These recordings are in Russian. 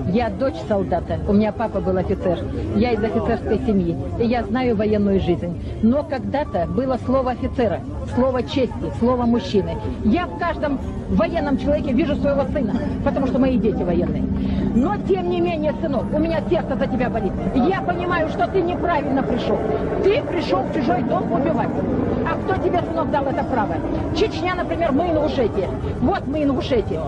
Я дочь солдата, у меня папа был офицер, я из офицерской семьи, и я знаю военную жизнь. Но когда-то было слово офицера, слово чести, слово мужчины. Я в каждом военном человеке вижу своего сына, потому что мои дети военные. Но тем не менее, сынок, у меня сердце за тебя болит. Я понимаю, что ты неправильно пришел. Ты пришел в чужой дом убивать. А кто тебе, сынок, дал это право? Чечня, например, мы Ингушетия. Вот мы Ингушетия.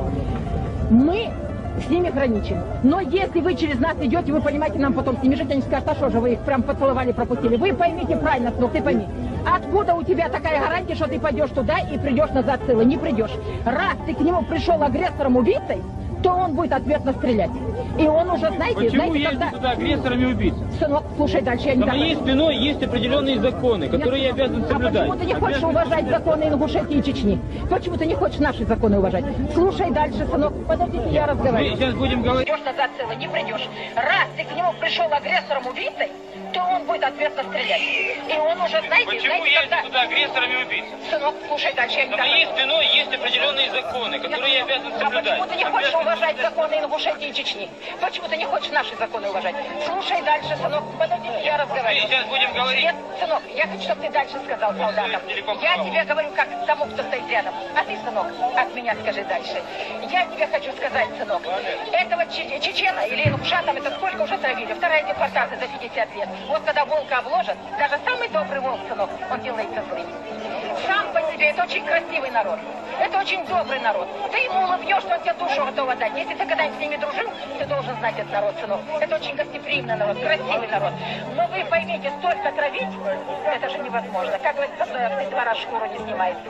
Мы с ними граничим. Но если вы через нас идете, вы понимаете, нам потом с ними жить, они скажут, а что же вы их прям поцеловали, пропустили. Вы поймите правильно, сынок, ты пойми. Откуда у тебя такая гарантия, что ты пойдешь туда и придешь назад целый? Не придешь. Раз ты к нему пришел агрессором, убийцей, то он будет ответно стрелять. И он уже, знаете, почему ездить туда агрессорами убийцей? Сынок, слушай дальше, я не За моей спиной есть определенные законы, которые я обязан соблюдать. Почему ты не хочешь уважать законы Ингушетии и Чечни? Почему ты не хочешь наши законы уважать? Слушай дальше, сынок, подождите, я разговариваю. Мы сейчас будем говорить. Придешь назад целый, не придешь. Раз ты к нему пришел агрессором, убийцей, то он будет ответно стрелять. И он уже, знаете, Почему ездить туда агрессорами убийцей? Сынок, слушай дальше, я не За моей спиной есть определенные законы, которые я обязан соблюдать. Почему ты не хочешь уважать законы Ингушетии и Чечни? Почему ты не хочешь наши законы уважать? Слушай дальше, сынок, подождите, я разговариваю. Мы сейчас будем говорить. Нет, сынок, я хочу, чтобы ты дальше сказал солдатам. Я тебе говорю, как тому, кто стоит рядом. А ты, сынок, от меня скажи дальше. Я тебе хочу сказать, сынок, этого чечена или ингуша, там это сколько уже травили? Вторая депортация за 50 лет. Вот когда волка обложат, даже самый добрый волк, сынок, он делается злым. Сам по себе это очень красивый народ. Это очень добрый народ. Ты ему улыбнешься, он тебе душу готов отдать. Если ты когда-нибудь с ними дружил, ты должен знать этот народ, сынок. Это очень гостеприимный народ, красивый народ. Но вы поймите, столько травить, это же невозможно. Как говорится, ты 2 раза шкуру не снимаете.